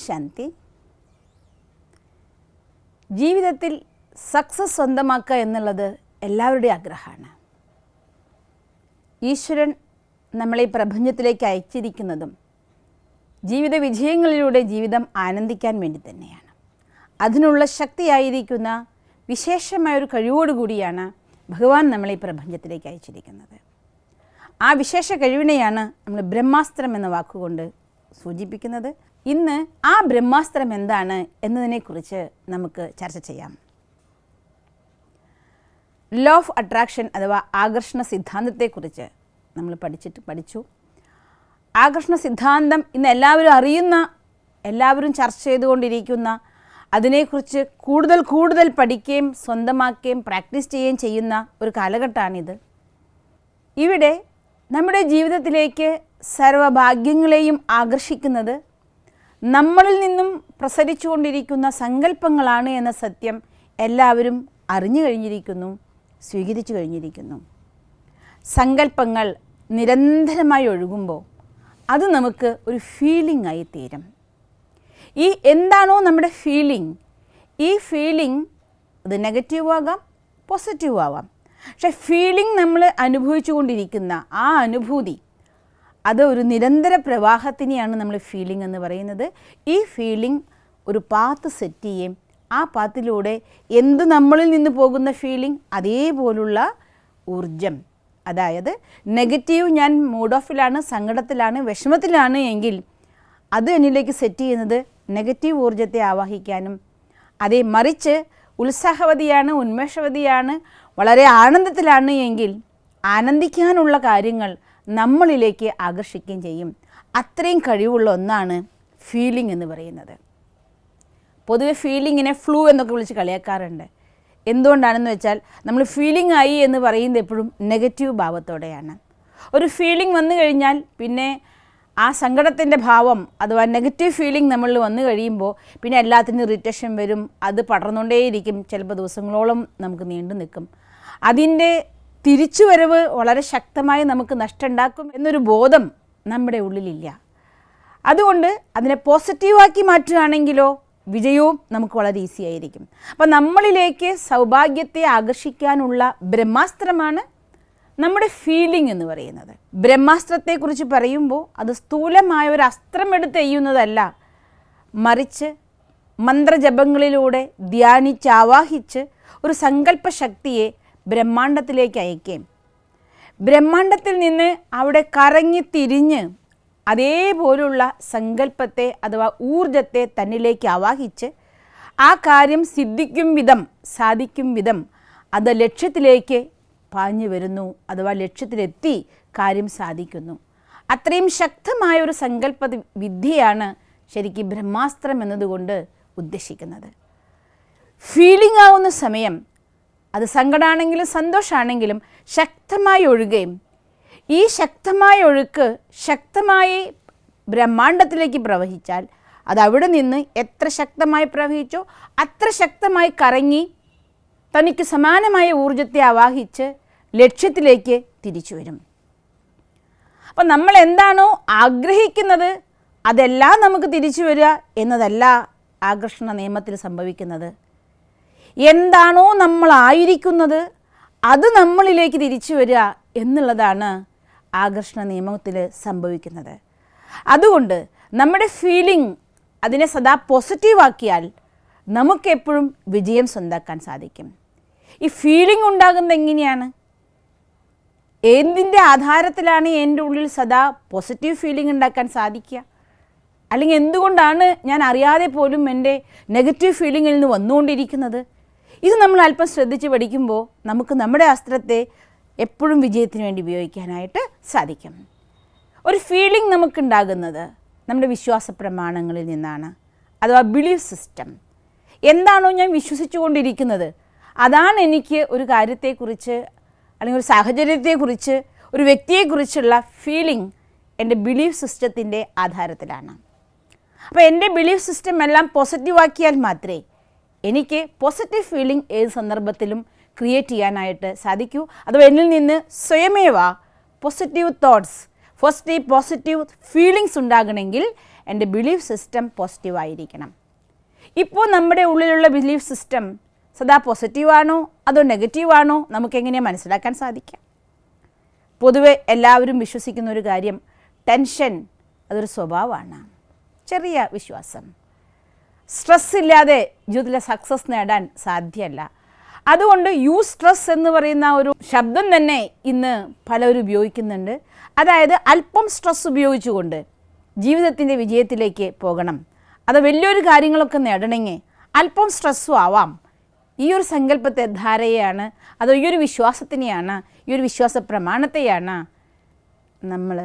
ശാന്തി. ജീവിതത്തിൽ സക്സസ് സ്വന്തമാക്കുക എന്നുള്ളത് എല്ലാവരുടെയും ആഗ്രഹമാണ്. ഈശ്വരൻ നമ്മളെ പ്രപഞ്ചത്തിലേക്ക് അയച്ചിരിക്കുന്നതും ജീവിത വിജയങ്ങളിലൂടെ ജീവിതം ആനന്ദിക്കാൻ വേണ്ടി തന്നെയാണ്. അതിനുള്ള ശക്തിയായിരിക്കുന്ന വിശേഷമായൊരു കഴിവോടുകൂടിയാണ് ഭഗവാൻ നമ്മളെ പ്രപഞ്ചത്തിലേക്ക് അയച്ചിരിക്കുന്നത്. ആ വിശേഷ കഴിവിനെയാണ് നമ്മൾ ബ്രഹ്മാസ്ത്രം എന്ന വാക്കുകൊണ്ട് സൂചിപ്പിക്കുന്നത്. ഇന്ന് ആ ബ്രഹ്മാസ്ത്രം എന്താണ് എന്നതിനെക്കുറിച്ച് നമുക്ക് ചർച്ച ചെയ്യാം. ലോ ഓഫ് അട്രാക്ഷൻ അഥവാ ആകർഷണ സിദ്ധാന്തത്തെക്കുറിച്ച് നമ്മൾ പഠിച്ചു. ആകർഷണ സിദ്ധാന്തം ഇന്ന് എല്ലാവരും അറിയുന്ന, എല്ലാവരും ചർച്ച ചെയ്തുകൊണ്ടിരിക്കുന്ന, അതിനെക്കുറിച്ച് കൂടുതൽ പഠിക്കുകയും സ്വന്തമാക്കുകയും പ്രാക്ടീസ് ചെയ്യുകയും ചെയ്യുന്ന ഒരു കാലഘട്ടമാണിത്. ഇവിടെ നമ്മുടെ ജീവിതത്തിലേക്ക് സർവഭാഗ്യങ്ങളെയും ആകർഷിക്കുന്നത് നമ്മളിൽ നിന്നും പ്രസരിച്ചുകൊണ്ടിരിക്കുന്ന സങ്കല്പങ്ങളാണ് എന്ന സത്യം എല്ലാവരും അറിഞ്ഞു കഴിഞ്ഞിരിക്കുന്നു, സ്വീകരിച്ചു കഴിഞ്ഞിരിക്കുന്നു. സങ്കല്പങ്ങൾ നിരന്തരമായി ഒഴുകുമ്പോൾ അത് നമുക്ക് ഒരു ഫീലിംഗ് ആയി തീരും. ഈ എന്താണോ നമ്മുടെ ഫീലിംഗ്, ഈ ഫീലിംഗ് അത് നെഗറ്റീവ് ആകാം, പോസിറ്റീവ് ആവാം. പക്ഷെ ഫീലിംഗ് നമ്മൾ അനുഭവിച്ചു കൊണ്ടിരിക്കുന്ന ആ അനുഭൂതി, അത് ഒരു നിരന്തര പ്രവാഹത്തിനെയാണ് നമ്മൾ ഫീലിംഗ് എന്ന് പറയുന്നത്. ഈ ഫീലിംഗ് ഒരു പാത്ത് സെറ്റ് ചെയ്യും. ആ പാത്തിലൂടെ എന്ത് നമ്മളിൽ നിന്ന് പോകുന്ന ഫീലിംഗ്, അതേപോലുള്ള ഊർജം, അതായത് നെഗറ്റീവ്, ഞാൻ മൂഡ് ഓഫിലാണ്, സങ്കടത്തിലാണ്, വിഷമത്തിലാണ് എങ്കിൽ അത് എന്നിലേക്ക് സെറ്റ് ചെയ്യുന്നത് നെഗറ്റീവ് ഊർജത്തെ ആവാഹിക്കാനും, അതേ മറിച്ച് ഉത്സാഹവതിയാണ്, ഉന്മേഷവതിയാണ്, വളരെ ആനന്ദത്തിലാണ് എങ്കിൽ ആനന്ദിക്കാനുള്ള കാര്യങ്ങൾ നമ്മളിലേക്ക് ആകർഷിക്കുകയും ചെയ്യും. അത്രയും കഴിവുള്ള ഒന്നാണ് ഫീലിംഗ് എന്ന് പറയുന്നത്. പൊതുവെ ഫീലിങ്ങിനെ ഫ്ലൂ എന്നൊക്കെ വിളിച്ച് കളിയാക്കാറുണ്ട്. എന്തുകൊണ്ടാണെന്ന് വെച്ചാൽ നമ്മൾ ഫീലിംഗ് ആയി എന്ന് പറയുന്നത് എപ്പോഴും നെഗറ്റീവ് ഭാവത്തോടെയാണ്. ഒരു ഫീലിംഗ് വന്നു കഴിഞ്ഞാൽ പിന്നെ ആ സങ്കടത്തിൻ്റെ ഭാവം അഥവാ നെഗറ്റീവ് ഫീലിംഗ് നമ്മളിൽ വന്നു കഴിയുമ്പോൾ പിന്നെ എല്ലാത്തിനും ഇറിറ്റേഷൻ വരും. അത് പടർന്നുകൊണ്ടേയിരിക്കും. ചിലപ്പോൾ ദിവസങ്ങളോളം നമുക്ക് നീണ്ടു നിൽക്കും. അതിൻ്റെ തിരിച്ചുവരവ് വളരെ ശക്തമായി നമുക്ക് നഷ്ടമുണ്ടാക്കും എന്നൊരു ബോധം നമ്മുടെ ഉള്ളിലില്ല. അതുകൊണ്ട് അതിനെ പോസിറ്റീവാക്കി മാറ്റുകയാണെങ്കിലോ വിജയവും നമുക്ക് വളരെ ഈസി ആയിരിക്കും. അപ്പം നമ്മളിലേക്ക് സൗഭാഗ്യത്തെ ആകർഷിക്കാനുള്ള ബ്രഹ്മാസ്ത്രമാണ് നമ്മുടെ ഫീലിംഗ് എന്ന് പറയുന്നത്. ബ്രഹ്മാസ്ത്രത്തെക്കുറിച്ച് പറയുമ്പോൾ അത് സ്ഥൂലമായ ഒരു അസ്ത്രം എടുത്ത് എയ്യുന്നതല്ല, മറിച്ച് മന്ത്രജപങ്ങളിലൂടെ ധ്യാനിച്ച് ആവാഹിച്ച് ഒരു സങ്കല്പശക്തിയെ ബ്രഹ്മാണ്ടത്തിലേക്ക് അയക്കുകയും ബ്രഹ്മാണ്ടത്തിൽ നിന്ന് അവിടെ കറങ്ങി തിരിഞ്ഞ് അതേപോലുള്ള സങ്കല്പത്തെ അഥവാ ഊർജത്തെ തന്നിലേക്ക് ആവാഹിച്ച് ആ കാര്യം സിദ്ധിക്കും വിധം, സാധിക്കും വിധം അത് ലക്ഷ്യത്തിലേക്ക് പാഞ്ഞു വരുന്നു, അഥവാ ലക്ഷ്യത്തിലെത്തി കാര്യം സാധിക്കുന്നു. അത്രയും ശക്തമായ ഒരു സങ്കല്പ വിദ്യയാണ് ശരിക്കും ബ്രഹ്മാസ്ത്രം എന്നതുകൊണ്ട് ഉദ്ദേശിക്കുന്നത്. ഫീലിംഗ് ആവുന്ന സമയം അത് സങ്കടമാണെങ്കിലും സന്തോഷമാണെങ്കിലും ശക്തമായി ഒഴുകുകയും ഈ ശക്തമായ ഒഴുക്ക് ശക്തമായി ബ്രഹ്മാണ്ടത്തിലേക്ക് പ്രവഹിച്ചാൽ അത് അവിടെ നിന്ന് എത്ര ശക്തമായി പ്രവഹിച്ചോ അത്ര ശക്തമായി കറങ്ങി തനിക്ക് സമാനമായ ഊർജത്തെ ആവാഹിച്ച് ലക്ഷ്യത്തിലേക്ക് തിരിച്ചു വരും. അപ്പം നമ്മൾ എന്താണോ ആഗ്രഹിക്കുന്നത് അതെല്ലാം നമുക്ക് തിരിച്ചു വരിക എന്നതല്ല ആകർഷണ നിയമത്തിൽ സംഭവിക്കുന്നത്. എന്താണോ നമ്മളായിരിക്കുന്നത് അത് നമ്മളിലേക്ക് തിരിച്ചു വരിക എന്നുള്ളതാണ് ആകർഷണ നിയമത്തിൽ സംഭവിക്കുന്നത്. അതുകൊണ്ട് നമ്മുടെ ഫീലിംഗ് അതിനെ സദാ പോസിറ്റീവാക്കിയാൽ നമുക്കെപ്പോഴും വിജയം സ്വന്തമാക്കാൻ സാധിക്കും. ഈ ഫീലിംഗ് ഉണ്ടാകുന്നത് എങ്ങനെയാണ്? എന്തിൻ്റെ ആധാരത്തിലാണ് എൻ്റെ ഉള്ളിൽ സദാ പോസിറ്റീവ് ഫീലിംഗ് ഉണ്ടാക്കാൻ സാധിക്കുക? അല്ലെങ്കിൽ എന്തുകൊണ്ടാണ് ഞാൻ അറിയാതെ പോലും എൻ്റെ നെഗറ്റീവ് ഫീലിങ്ങിൽ നിന്ന് വന്നുകൊണ്ടിരിക്കുന്നത്? ഇത് നമ്മൾ അല്പം ശ്രദ്ധിച്ച് പഠിക്കുമ്പോൾ നമുക്ക് നമ്മുടെ അസ്ത്രത്തെ എപ്പോഴും വിജയത്തിന് വേണ്ടി ഉപയോഗിക്കാനായിട്ട് സാധിക്കും. ഒരു ഫീലിംഗ് നമുക്കുണ്ടാകുന്നത് നമ്മുടെ വിശ്വാസ പ്രമാണങ്ങളിൽ നിന്നാണ്, അഥവാ ബിലീഫ് സിസ്റ്റം. എന്താണോ ഞാൻ വിശ്വസിച്ചു കൊണ്ടിരിക്കുന്നത് അതാണ് എനിക്ക് ഒരു കാര്യത്തെക്കുറിച്ച് അല്ലെങ്കിൽ ഒരു സാഹചര്യത്തെക്കുറിച്ച് ഒരു വ്യക്തിയെക്കുറിച്ചുള്ള ഫീലിംഗ് എൻ്റെ ബിലീഫ് സിസ്റ്റത്തിൻ്റെ ആധാരത്തിലാണ്. അപ്പോൾ എൻ്റെ ബിലീഫ് സിസ്റ്റം എല്ലാം പോസിറ്റീവാക്കിയാൽ മാത്രമേ എനിക്ക് പോസിറ്റീവ് ഫീലിംഗ് ഏത് സന്ദർഭത്തിലും ക്രിയേറ്റ് ചെയ്യാനായിട്ട് സാധിക്കൂ. അഥവാ എന്നിൽ നിന്ന് സ്വയമേവ പോസിറ്റീവ് തോട്ട്സ്, പോസിറ്റീവ് ഫീലിങ്സ് ഉണ്ടാകണമെങ്കിൽ എൻ്റെ ബിലീഫ് സിസ്റ്റം പോസിറ്റീവായിരിക്കണം. ഇപ്പോൾ നമ്മുടെ ഉള്ളിലുള്ള ബിലീഫ് സിസ്റ്റം സദാ പോസിറ്റീവാണോ അതോ നെഗറ്റീവാണോ നമുക്കെങ്ങനെയാണ് മനസ്സിലാക്കാൻ സാധിക്കാം? പൊതുവെ എല്ലാവരും വിശ്വസിക്കുന്ന ഒരു കാര്യം, ടെൻഷൻ അതൊരു സ്വഭാവമാണ്. ചെറിയ വിശ്വാസം. സ്ട്രെസ് ഇല്ലാതെ ജീവിതത്തിലെ സക്സസ് നേടാൻ സാധ്യമല്ല. അതുകൊണ്ട് സ്ട്രെസ് എന്ന് പറയുന്ന ഒരു ശബ്ദം തന്നെ ഇന്ന് പലരും ഉപയോഗിക്കുന്നുണ്ട്. അതായത് അല്പം സ്ട്രെസ് ഉപയോഗിച്ചുകൊണ്ട് ജീവിതത്തിൻ്റെ വിജയത്തിലേക്ക് പോകണം, അത് വലിയൊരു കാര്യങ്ങളൊക്കെ നേടണമെങ്കിൽ അല്പം സ്ട്രെസ്സും ആവാം. ഈ ഒരു സങ്കല്പത്തെ ധാരയാണ്, അത് ഈ ഒരു വിശ്വാസത്തിനെയാണ്, ഈ ഒരു വിശ്വാസ പ്രമാണത്തെയാണ് നമ്മൾ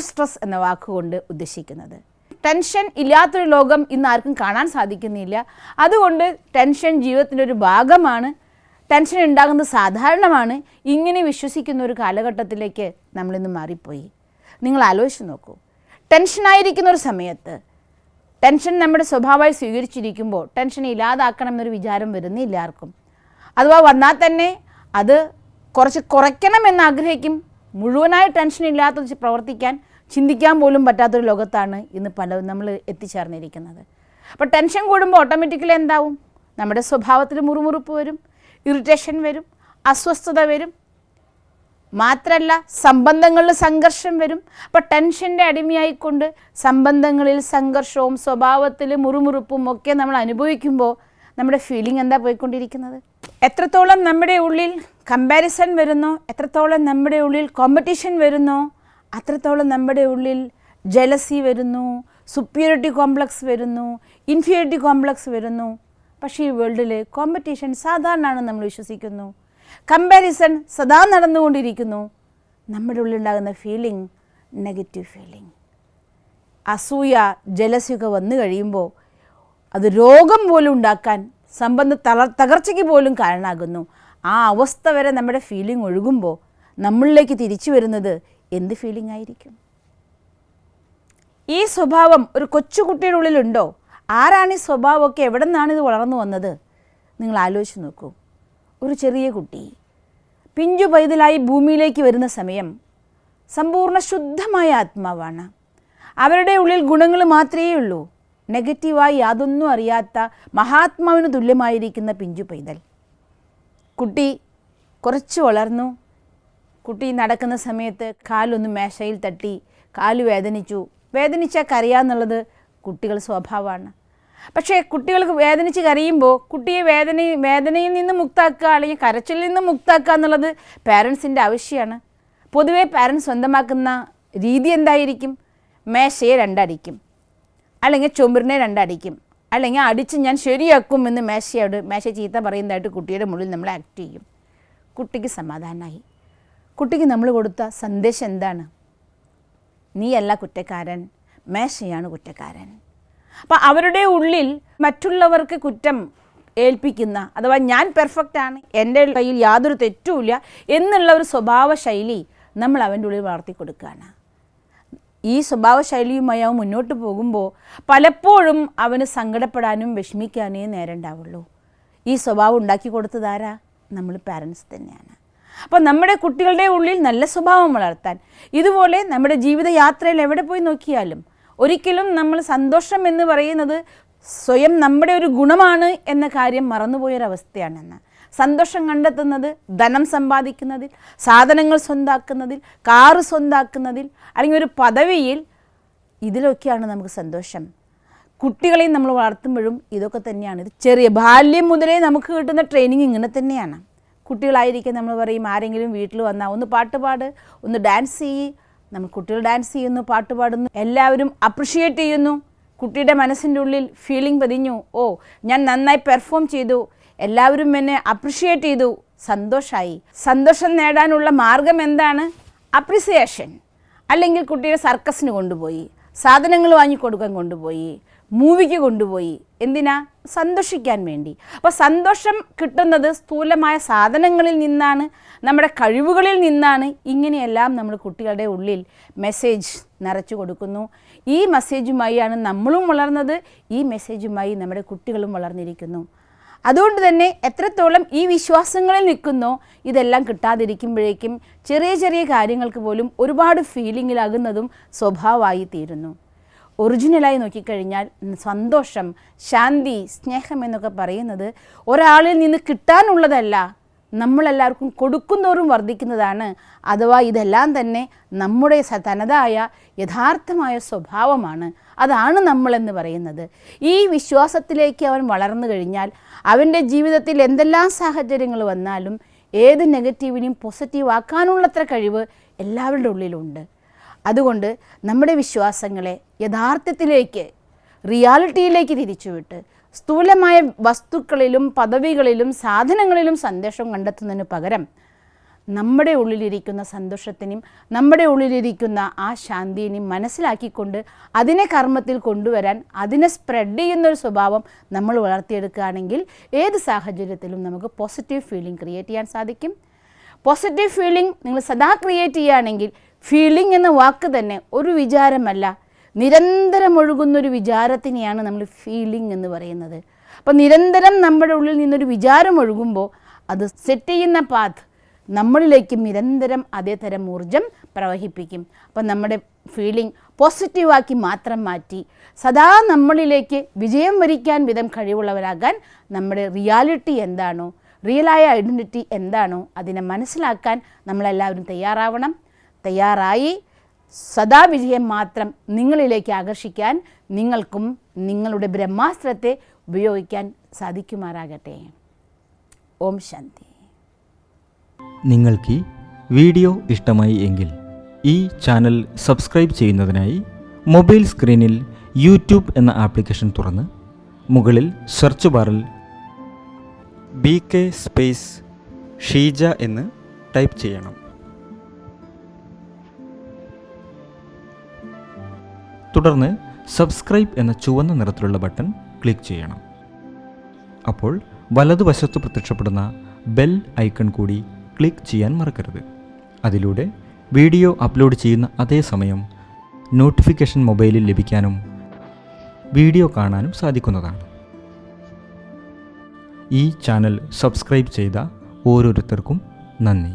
സ്ട്രെസ് എന്ന വാക്കുകൊണ്ട് ഉദ്ദേശിക്കുന്നത്. ടെൻഷൻ ഇല്ലാത്തൊരു ലോകം ഇന്ന് ആർക്കും കാണാൻ സാധിക്കുന്നില്ല. അതുകൊണ്ട് ടെൻഷൻ ജീവിതത്തിൻ്റെ ഒരു ഭാഗമാണ്, ടെൻഷൻ ഉണ്ടാകുന്നത് സാധാരണമാണ്. ഇങ്ങനെ വിശ്വസിക്കുന്ന ഒരു കാലഘട്ടത്തിലേക്ക് നമ്മളിന്ന് മാറിപ്പോയി. നിങ്ങൾ ആലോചിച്ച് നോക്കൂ, ടെൻഷനായിരിക്കുന്ന ഒരു സമയത്ത് ടെൻഷൻ നമ്മുടെ സ്വഭാവമായി സ്വീകരിച്ചിരിക്കുമ്പോൾ ടെൻഷൻ ഇല്ലാതാക്കണം എന്നൊരു വിചാരം വരുന്നില്ല ആർക്കും. അഥവാ വന്നാൽ തന്നെ അത് കുറച്ച് കുറയ്ക്കണമെന്ന് ആഗ്രഹിക്കും. മുഴുവനായി ടെൻഷൻ ഇല്ലാത്ത പ്രവർത്തിക്കാൻ ചിന്തിക്കാൻ പോലും പറ്റാത്തൊരു ലോകത്താണ് ഇന്ന് നമ്മൾ എത്തിച്ചേർന്നിരിക്കുന്നത്. അപ്പോൾ ടെൻഷൻ കൂടുമ്പോൾ ഓട്ടോമാറ്റിക്കലി എന്താവും? നമ്മുടെ സ്വഭാവത്തിൽ മുറുമുറുപ്പ് വരും, ഇറിറ്റേഷൻ വരും, അസ്വസ്ഥത വരും. മാത്രമല്ല സംബന്ധങ്ങളിൽ സംഘർഷം വരും. അപ്പോൾ ടെൻഷൻ്റെ അടിമയായിക്കൊണ്ട് സംബന്ധങ്ങളിൽ സംഘർഷവും സ്വഭാവത്തിൽ മുറുമുറുപ്പും ഒക്കെ നമ്മൾ അനുഭവിക്കുമ്പോൾ നമ്മുടെ ഫീലിംഗ് എന്താ പോയിക്കൊണ്ടിരിക്കുന്നത്? എത്രത്തോളം നമ്മുടെ ഉള്ളിൽ കമ്പാരിസൺ വരുന്നോ, എത്രത്തോളം നമ്മുടെ ഉള്ളിൽ കോമ്പറ്റീഷൻ വരുന്നോ, അത്രത്തോളം നമ്മുടെ ഉള്ളിൽ ജലസി വരുന്നു, സുപ്പീരിയോറിറ്റി കോംപ്ലക്സ് വരുന്നു, ഇൻഫീരിയോറിറ്റി കോംപ്ലക്സ് വരുന്നു. പക്ഷേ ഈ വേൾഡിൽ കോമ്പറ്റീഷൻ സാധാരണമാണെന്ന് നമ്മൾ വിശ്വസിക്കുന്നു. കമ്പാരിസൺ സദാ നടന്നുകൊണ്ടിരിക്കുന്നു. നമ്മുടെ ഉള്ളിലുണ്ടാകുന്ന ഫീലിംഗ് നെഗറ്റീവ് ഫീലിംഗ്. അസൂയ, ജലസിയൊക്കെ വന്നു കഴിയുമ്പോൾ അത് രോഗം പോലും ഉണ്ടാക്കാൻ, സംബന്ധ തകർച്ചയ്ക്ക് പോലും കാരണമാകുന്നു. ആ അവസ്ഥ വരെ നമ്മുടെ ഫീലിംഗ് ഒഴുകുമ്പോൾ നമ്മളിലേക്ക് തിരിച്ചു വരുന്നത് എന്ത് ഫീലിംഗ് ആയിരിക്കും? ഈ സ്വഭാവം ഒരു കൊച്ചുകുട്ടിയുടെ ഉള്ളിലുണ്ടോ? ആരാണ് ഈ സ്വഭാവമൊക്കെ? എവിടെ നിന്നാണ് ഇത് വളർന്നു വന്നത്? നിങ്ങൾ ആലോചിച്ച് നോക്കൂ. ഒരു ചെറിയ കുട്ടി പിഞ്ചു പൈതലായി ഭൂമിയിലേക്ക് വരുന്ന സമയം സമ്പൂർണ്ണ ശുദ്ധമായ ആത്മാവാണ്. അവരുടെ ഉള്ളിൽ ഗുണങ്ങൾ മാത്രമേ ഉള്ളൂ. നെഗറ്റീവായി യാതൊന്നും അറിയാത്ത മഹാത്മാവിന് തുല്യമായിരിക്കുന്ന പിഞ്ചു പൈതൽ. കുട്ടി കുറച്ച് വളർന്നു. കുട്ടി നടക്കുന്ന സമയത്ത് കാലൊന്ന് മേശയിൽ തട്ടി, കാല് വേദനിച്ചു. വേദനിച്ചാൽ കരയാന്നുള്ളത് കുട്ടികൾ സ്വഭാവമാണ്. പക്ഷേ കുട്ടികൾക്ക് വേദനിച്ച് കരയുമ്പോൾ കുട്ടിയെ വേദനയിൽ നിന്ന് മുക്താക്കുക, അല്ലെങ്കിൽ കരച്ചിലിൽ നിന്ന് മുക്താക്കുക എന്നുള്ളത് പാരൻസിൻ്റെ ആവശ്യമാണ്. പൊതുവേ പാരൻസ് സ്വന്തമാക്കുന്ന രീതി എന്തായിരിക്കും? മേശയെ രണ്ടടിക്കും, അല്ലെങ്കിൽ ചുമരിനെ രണ്ടടിക്കും, അല്ലെങ്കിൽ അടിച്ച് ഞാൻ ശരിയാക്കും എന്ന് മേശ ചീത്ത പറയുന്നതായിട്ട് കുട്ടിയുടെ മുകളിൽ നമ്മൾ ആക്ട് ചെയ്യും. കുട്ടിക്ക് സമാധാനമായി. കുട്ടിക്ക് നമ്മൾ കൊടുത്ത സന്ദേശം എന്താണ്? നീയല്ല കുറ്റക്കാരൻ, മേശയാണ് കുറ്റക്കാരൻ. അപ്പോൾ അവരുടെ ഉള്ളിൽ മറ്റുള്ളവർക്ക് കുറ്റം ഏൽപ്പിക്കുന്ന, അഥവാ ഞാൻ പെർഫെക്റ്റാണ്, എൻ്റെ കയ്യിൽ യാതൊരു തെറ്റുമില്ല എന്നുള്ള ഒരു സ്വഭാവ ശൈലി നമ്മൾ അവൻ്റെ ഉള്ളിൽ വളർത്തി കൊടുക്കുകയാണ്. ഈ സ്വഭാവ ശൈലിയുമായി അവൻ മുന്നോട്ട് പോകുമ്പോൾ പലപ്പോഴും അവന് സങ്കടപ്പെടാനും വിഷമിക്കാനേ നേരം ഉണ്ടാവുള്ളൂ. ഈ സ്വഭാവം ഉണ്ടാക്കി കൊടുത്തതാരാ? നമ്മൾ പാരൻസ് തന്നെയാണ്. അപ്പോൾ നമ്മുടെ കുട്ടികളുടെ ഉള്ളിൽ നല്ല സ്വഭാവം വളർത്താൻ, ഇതുപോലെ നമ്മുടെ ജീവിതയാത്രയിൽ എവിടെ പോയി നോക്കിയാലും ഒരിക്കലും നമ്മൾ സന്തോഷം എന്ന് പറയുന്നത് സ്വയം നമ്മുടെ ഒരു ഗുണമാണ് എന്ന കാര്യം മറന്നുപോയൊരവസ്ഥയാണെന്ന്. സന്തോഷം കണ്ടെത്തുന്നത് ധനം സമ്പാദിക്കുന്നതിൽ, സാധനങ്ങൾ സ്വന്താക്കുന്നതിൽ, കാറ് സ്വന്താക്കുന്നതിൽ, അല്ലെങ്കിൽ ഒരു പദവിയിൽ, ഇതിലൊക്കെയാണ് നമുക്ക് സന്തോഷം. കുട്ടികളെയും നമ്മൾ വളർത്തുമ്പോഴും ഇതൊക്കെ തന്നെയാണ്. ഇത് ചെറിയ ബാല്യം മുതലേ നമുക്ക് കിട്ടുന്ന ട്രെയിനിങ് ഇങ്ങനെ തന്നെയാണ്. കുട്ടികളായിരിക്കും നമ്മൾ പറയും, ആരെങ്കിലും വീട്ടിൽ വന്നാൽ ഒന്ന് പാട്ട് പാട്, ഒന്ന് ഡാൻസ് ചെയ്യ്. നമ്മൾ കുട്ടികൾ ഡാൻസ് ചെയ്യുന്നു, പാട്ട് പാടുന്നു, എല്ലാവരും അപ്രിഷിയേറ്റ് ചെയ്യുന്നു. കുട്ടിയുടെ മനസ്സിൻ്റെ ഉള്ളിൽ ഫീലിംഗ് പതിഞ്ഞു, ഓ ഞാൻ നന്നായി പെർഫോം ചെയ്തു, എല്ലാവരും എന്നെ അപ്രിഷിയേറ്റ് ചെയ്തു, സന്തോഷമായി. സന്തോഷം നേടാനുള്ള മാർഗം എന്താണ്? അപ്രിസിയേഷൻ. അല്ലെങ്കിൽ കുട്ടിയെ സർക്കസിന് കൊണ്ടുപോയി, സാധനങ്ങൾ വാങ്ങിക്കൊടുക്കാൻ കൊണ്ടുപോയി, മൂവിക്ക് കൊണ്ടുപോയി. എന്തിനാ? സന്തോഷിക്കാൻ വേണ്ടി. അപ്പോൾ സന്തോഷം കിട്ടുന്നത് സ്ഥൂലമായ സാധനങ്ങളിൽ നിന്നാണ്, നമ്മുടെ കഴിവുകളിൽ നിന്നാണ്. ഇങ്ങനെയെല്ലാം നമ്മൾ കുട്ടികളുടെ ഉള്ളിൽ മെസ്സേജ് നിറച്ചു കൊടുക്കുന്നു. ഈ മെസ്സേജുമായാണ് നമ്മളും വളർന്നത്, ഈ മെസ്സേജുമായി നമ്മുടെ കുട്ടികളും വളർന്നിരിക്കുന്നു. അതുകൊണ്ട് തന്നെ എത്രത്തോളം ഈ വിശ്വാസങ്ങളിൽ നിൽക്കുന്നോ ഇതെല്ലാം കിട്ടാതിരിക്കുമ്പോഴേക്കും ചെറിയ ചെറിയ കാര്യങ്ങൾക്ക് പോലും ഒരുപാട് ഫീലിങ്ങിലാകുന്നതും സ്വഭാവമായി തീരുന്നു. ഒറിജിനലായി നോക്കിക്കഴിഞ്ഞാൽ സന്തോഷം, ശാന്തി, സ്നേഹം എന്നൊക്കെ പറയുന്നത് ഒരാളിൽ നിന്ന് കിട്ടാനുള്ളതല്ല, നമ്മളെല്ലാവർക്കും കൊടുക്കുന്നവരും വർദ്ധിക്കുന്നതാണ്. അഥവാ ഇതെല്ലാം തന്നെ നമ്മുടെ തനതായ യഥാർത്ഥമായ സ്വഭാവമാണ്. അതാണ് നമ്മളെന്ന് പറയുന്നത്. ഈ വിശ്വാസത്തിലേക്ക് അവൻ വളർന്നു കഴിഞ്ഞാൽ അവൻ്റെ ജീവിതത്തിൽ എന്തെല്ലാം സാഹചര്യങ്ങൾ വന്നാലും ഏത് നെഗറ്റീവിനെയും പോസിറ്റീവ് ആക്കാനുള്ളത്ര കഴിവ് എല്ലാവരുടെ ഉള്ളിലുണ്ട്. അതുകൊണ്ട് നമ്മുടെ വിശ്വാസങ്ങളെ യഥാർത്ഥത്തിലേക്ക്, റിയാലിറ്റിയിലേക്ക് തിരിച്ചുവിട്ട് സ്ഥൂലമായ വസ്തുക്കളിലും പദവികളിലും സാധനങ്ങളിലും സന്തോഷം കണ്ടെത്തുന്നതിന് പകരം നമ്മുടെ ഉള്ളിലിരിക്കുന്ന സന്തോഷത്തിനും നമ്മുടെ ഉള്ളിലിരിക്കുന്ന ആ ശാന്തിനെയും മനസ്സിലാക്കിക്കൊണ്ട് അതിനെ കർമ്മത്തിൽ കൊണ്ടുവരാൻ, അതിനെ സ്പ്രെഡ് ചെയ്യുന്നൊരു സ്വഭാവം നമ്മൾ വളർത്തിയെടുക്കുകയാണെങ്കിൽ ഏത് സാഹചര്യത്തിലും നമുക്ക് പോസിറ്റീവ് ഫീലിംഗ് ക്രിയേറ്റ് ചെയ്യാൻ സാധിക്കും. പോസിറ്റീവ് ഫീലിംഗ് നിങ്ങൾ സദാ ക്രിയേറ്റ് ചെയ്യുകയാണെങ്കിൽ, ഫീലിംഗ് എന്ന വാക്ക് തന്നെ ഒരു വിചാരമല്ല, നിരന്തരം ഒഴുകുന്നൊരു വിചാരത്തിനെയാണ് നമ്മൾ ഫീലിംഗ് എന്ന് പറയുന്നത്. അപ്പോൾ നിരന്തരം നമ്മുടെ ഉള്ളിൽ നിന്നൊരു വിചാരം ഒഴുകുമ്പോൾ അത് സെറ്റ് ചെയ്യുന്ന പാത്ത് നമ്മളിലേക്ക് നിരന്തരം അതേ തരം ഊർജം പ്രവഹിപ്പിക്കും. അപ്പം നമ്മുടെ ഫീലിംഗ് പോസിറ്റീവാക്കി മാത്രം മാറ്റി സദാ നമ്മളിലേക്ക് വിജയം വരിക്കാൻ വിധം കഴിവുള്ളവരാകാൻ നമ്മുടെ റിയാലിറ്റി എന്താണോ, റിയലായ ഐഡൻറ്റിറ്റി എന്താണോ അതിനെ മനസ്സിലാക്കാൻ നമ്മളെല്ലാവരും തയ്യാറായി സദാ വിജയം മാത്രം നിങ്ങളിലേക്ക് ആകർഷിക്കാൻ നിങ്ങൾക്കും നിങ്ങളുടെ ബ്രഹ്മാസ്ത്രത്തെ ഉപയോഗിക്കാൻ സാധിക്കുമാറാകട്ടെ. ഓം ശാന്തി. നിങ്ങൾക്ക് ഈ വീഡിയോ ഇഷ്ടമായി എങ്കിൽ ഈ ചാനൽ സബ്സ്ക്രൈബ് ചെയ്യുന്നതിനായി മൊബൈൽ സ്ക്രീനിൽ യൂട്യൂബ് എന്ന ആപ്ലിക്കേഷൻ തുറന്ന് മുകളിൽ സെർച്ച് ബാറിൽ BK സ്പേസ് ഷീജ എന്ന് ടൈപ്പ് ചെയ്യണം. തുടർന്ന് സബ്സ്ക്രൈബ് എന്ന ചുവന്ന നിറത്തിലുള്ള ബട്ടൺ ക്ലിക്ക് ചെയ്യണം. അപ്പോൾ വലതുവശത്ത് പ്രത്യക്ഷപ്പെടുന്ന ബെൽ ഐക്കൺ കൂടി ക്ലിക്ക് ചെയ്യാൻ മറക്കരുത്. അതിലൂടെ വീഡിയോ അപ്ലോഡ് ചെയ്യുന്ന അതേ സമയം നോട്ടിഫിക്കേഷൻ മൊബൈലിൽ ലഭിക്കാനും വീഡിയോ കാണാനും സാധിക്കുന്നതാണ്. ഈ ചാനൽ സബ്സ്ക്രൈബ് ചെയ്ത ഓരോരുത്തർക്കും നന്ദി.